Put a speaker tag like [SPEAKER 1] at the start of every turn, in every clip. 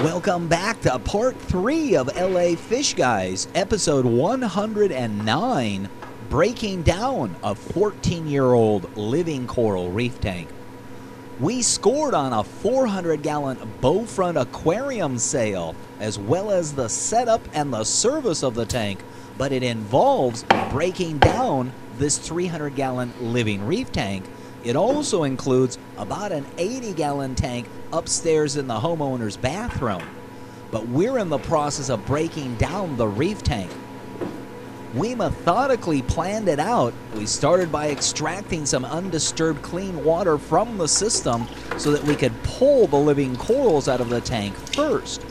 [SPEAKER 1] Welcome back to part 3 of LA Fishguys, episode 109, breaking down a 14-year-old living coral reef tank. We scored on a 400-gallon Bowfront aquarium sale, as well as the setup and the service of the tank, but it involves breaking down this 300-gallon living reef tank. It also includes about an 80-gallon tank upstairs in the homeowner's bathroom. But we're in the process of breaking down the reef tank. We methodically planned it out. We started by extracting some undisturbed clean water from the system so that we could pull the living corals out of the tank first.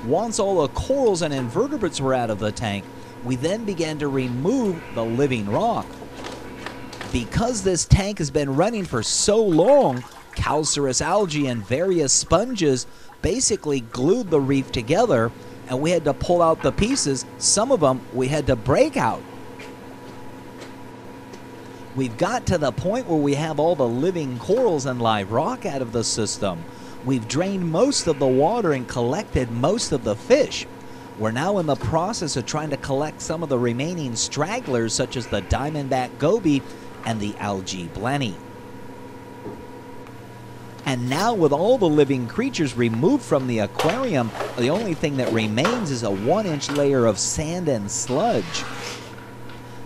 [SPEAKER 1] Once all the corals and invertebrates were out of the tank, we then began to remove the living rock. Because this tank has been running for so long, calcareous algae and various sponges basically glued the reef together, and we had to pull out the pieces. Some of them we had to break out. We've got to the point where we have all the living corals and live rock out of the system. We've drained most of the water and collected most of the fish. We're now in the process of trying to collect some of the remaining stragglers, such as the diamondback goby and the algae blenny. And now, with all the living creatures removed from the aquarium, the only thing that remains is a 1-inch layer of sand and sludge.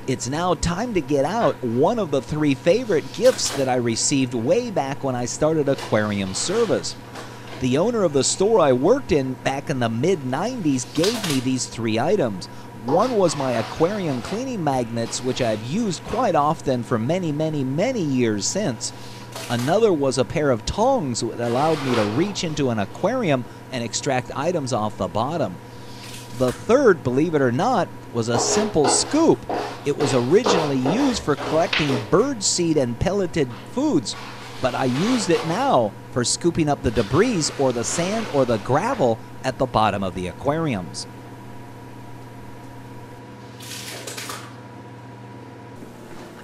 [SPEAKER 1] It's now time to get out one of the 3 favorite gifts that I received way back when I started aquarium service. The owner of the store I worked in back in the mid-90s gave me these 3 items. One was my aquarium cleaning magnets, which I've used quite often for many years since. Another was a pair of tongs that allowed me to reach into an aquarium and extract items off the bottom. The third, believe it or not, was a simple scoop. It was originally used for collecting bird seed and pelleted foods, but I used it now for scooping up the debris or the sand or the gravel at the bottom of the aquariums.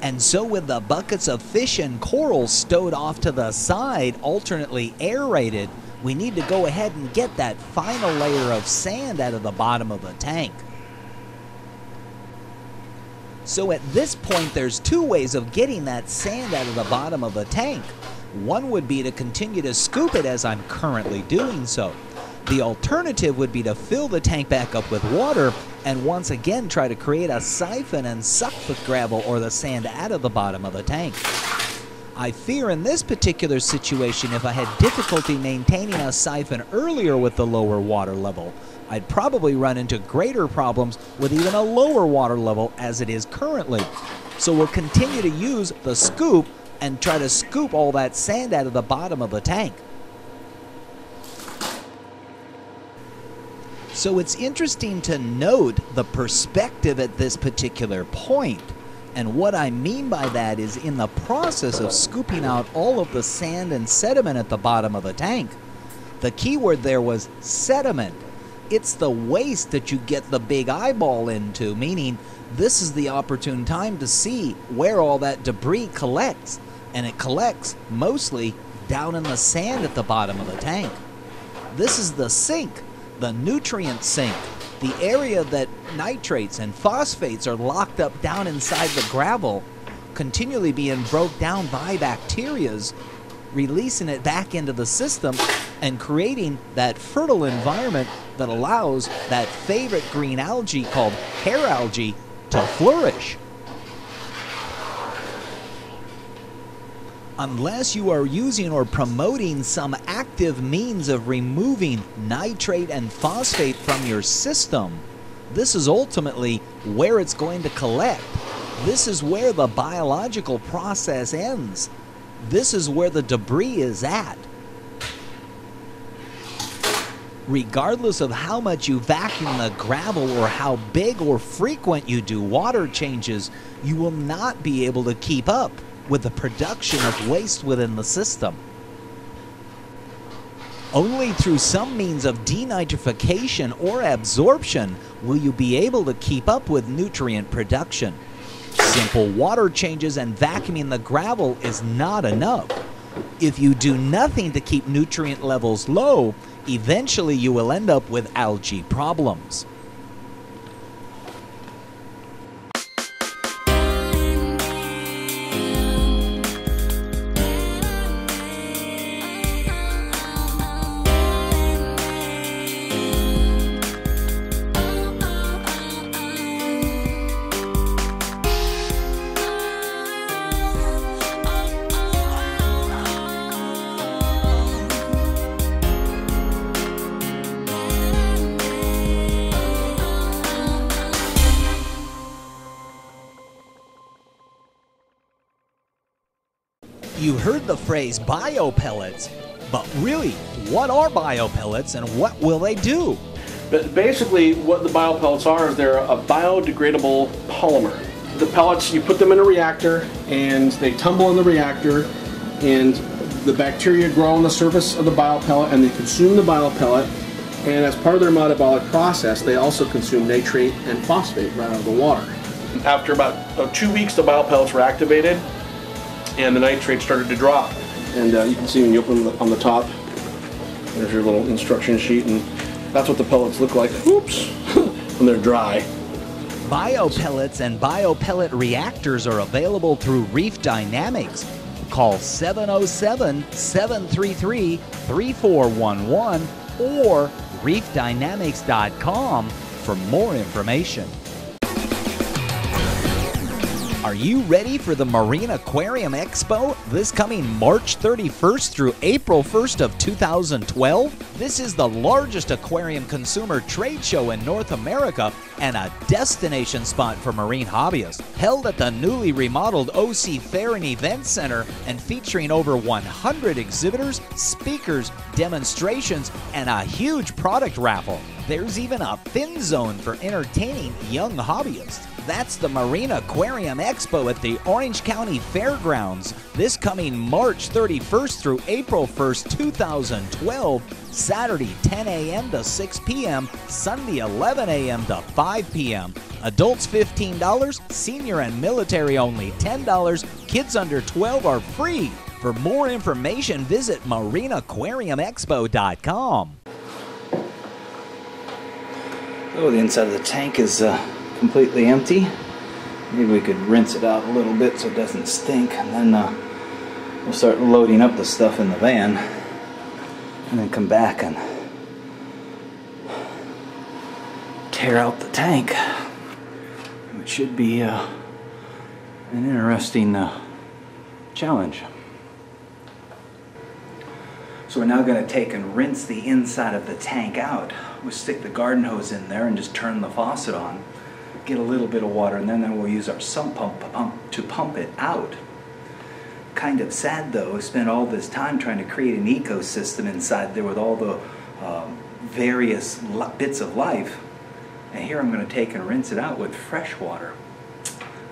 [SPEAKER 1] And so, with the buckets of fish and coral stowed off to the side, alternately aerated, we need to go ahead and get that final layer of sand out of the bottom of the tank. So at this point, there's 2 ways of getting that sand out of the bottom of the tank. One would be to continue to scoop it, as I'm currently doing so. The alternative would be to fill the tank back up with water and once again try to create a siphon and suck the gravel or the sand out of the bottom of the tank. I fear in this particular situation, if I had difficulty maintaining a siphon earlier with the lower water level, I'd probably run into greater problems with even a lower water level as it is currently. So we'll continue to use the scoop and try to scoop all that sand out of the bottom of the tank. So it's interesting to note the perspective at this particular point. And what I mean by that is, in the process of scooping out all of the sand and sediment at the bottom of the tank, the key word there was sediment. It's the waste that you get the big eyeball into, meaning this is the opportune time to see where all that debris collects. And it collects mostly down in the sand at the bottom of the tank. This is the sink. The nutrient sink, the area that nitrates and phosphates are locked up down inside the gravel, continually being broke down by bacterias, releasing it back into the system and creating that fertile environment that allows that favorite green algae called hair algae to flourish. Unless you are using or promoting some active means of removing nitrate and phosphate from your system, this is ultimately where it's going to collect. This is where the biological process ends. This is where the debris is at. Regardless of how much you vacuum the gravel or how big or frequent you do water changes, you will not be able to keep up with the production of waste within the system. Only through some means of denitrification or absorption will you be able to keep up with nutrient production. Simple water changes and vacuuming the gravel is not enough. If you do nothing to keep nutrient levels low, eventually you will end up with algae problems. You heard the phrase biopellets, but really, what are biopellets and what will they do?
[SPEAKER 2] But basically, what the biopellets are is they're a biodegradable polymer. The pellets, you put them in a reactor and they tumble in the reactor, and the bacteria grow on the surface of the biopellet and they consume the biopellet, and as part of their metabolic process, they also consume nitrate and phosphate right out of the water. After about 2 weeks, the biopellets were activated and the nitrate started to drop. And you can see when you open them on the top, there's your little instruction sheet, and that's what the pellets look like, oops, when they're dry.
[SPEAKER 1] Biopellets and biopellet reactors are available through Reef Dynamics. Call 707-733-3411 or reefdynamics.com for more information. Are you ready for the Marine Aquarium Expo this coming March 31st through April 1st of 2012? This is the largest aquarium consumer trade show in North America and a destination spot for marine hobbyists. Held at the newly remodeled OC Fair and Event Center and featuring over 100 exhibitors, speakers, demonstrations, and a huge product raffle. There's even a fin zone for entertaining young hobbyists. That's the Marine Aquarium Expo at the Orange County Fairgrounds this coming March 31st through April 1st, 2012, Saturday 10 a.m. to 6 p.m., Sunday 11 a.m. to 5 p.m. Adults $15, senior and military only $10, kids under 12 are free. For more information, visit marineaquariumexpo.com.
[SPEAKER 3] Oh, the inside of the tank is completely empty. Maybe we could rinse it out a little bit so it doesn't stink, and then we'll start loading up the stuff in the van and then come back and tear out the tank. It should be an interesting challenge. So we're now going to take and rinse the inside of the tank out. We'll stick the garden hose in there and just turn the faucet on. Get a little bit of water, and then we'll use our sump pump to pump it out. Kind of sad though, we spent all this time trying to create an ecosystem inside there with all the various bits of life, and here I'm going to take and rinse it out with fresh water.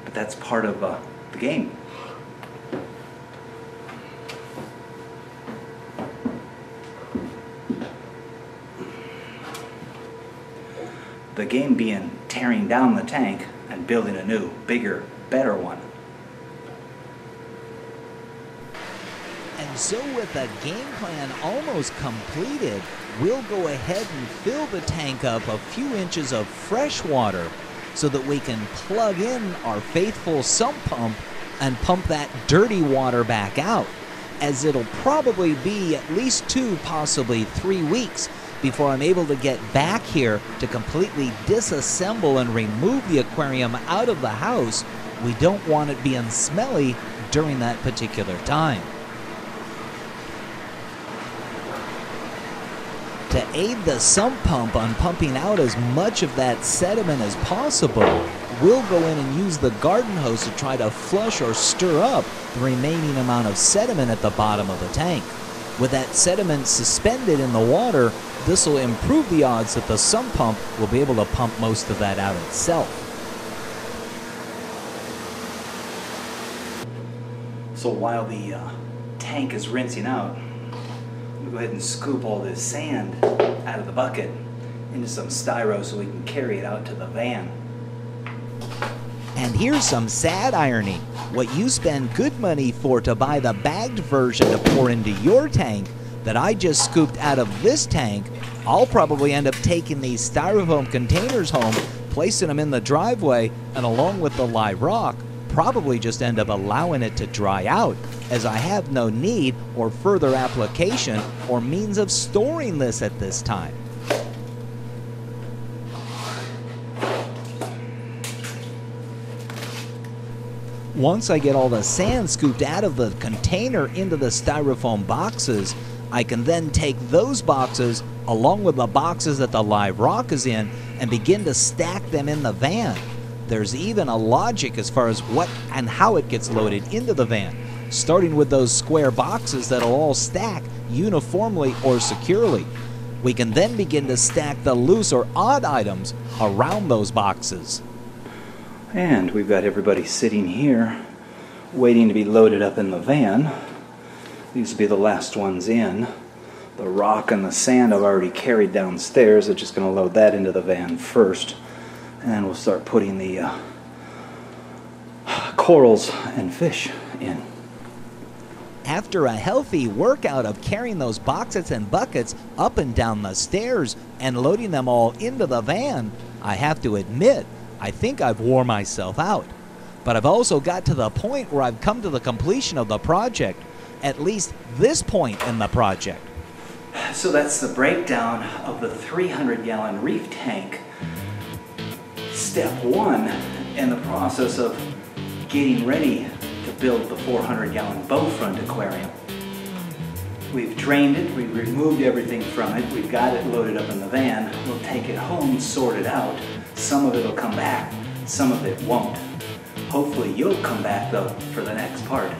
[SPEAKER 3] But that's part of the game. The game being tearing down the tank and building a new, bigger, better one.
[SPEAKER 1] And so with the game plan almost completed, we'll go ahead and fill the tank up a few inches of fresh water so that we can plug in our faithful sump pump and pump that dirty water back out, as it'll probably be at least 2, possibly 3 weeks before I'm able to get back here to completely disassemble and remove the aquarium out of the house. We don't want it being smelly during that particular time. To aid the sump pump on pumping out as much of that sediment as possible, we'll go in and use the garden hose to try to flush or stir up the remaining amount of sediment at the bottom of the tank. With that sediment suspended in the water, this will improve the odds that the sump pump will be able to pump most of that out itself.
[SPEAKER 3] So while the tank is rinsing out, we'll go ahead and scoop all this sand out of the bucket into some styro so we can carry it out to the van.
[SPEAKER 1] And here's some sad irony. What you spend good money for to buy the bagged version to pour into your tank that I just scooped out of this tank, I'll probably end up taking these styrofoam containers home, placing them in the driveway, and along with the live rock, probably just end up allowing it to dry out, as I have no need or further application or means of storing this at this time. Once I get all the sand scooped out of the container into the styrofoam boxes, I can then take those boxes along with the boxes that the live rock is in and begin to stack them in the van. There's even a logic as far as what and how it gets loaded into the van, starting with those square boxes that'll all stack uniformly or securely. We can then begin to stack the loose or odd items around those boxes.
[SPEAKER 3] And we've got everybody sitting here waiting to be loaded up in the van. These will be the last ones in. The rock and the sand I've already carried downstairs. I'm just going to load that into the van first. And then we'll start putting the corals and fish in.
[SPEAKER 1] After a healthy workout of carrying those boxes and buckets up and down the stairs and loading them all into the van, I have to admit, I think I've wore myself out. But I've also got to the point where I've come to the completion of the project, at least this point in the project.
[SPEAKER 3] So that's the breakdown of the 300-gallon reef tank. Step one in the process of getting ready to build the 400-gallon bowfront aquarium. We've drained it, we've removed everything from it, we've got it loaded up in the van. We'll take it home, sort it out. Some of it will come back, some of it won't. Hopefully you'll come back though for the next part.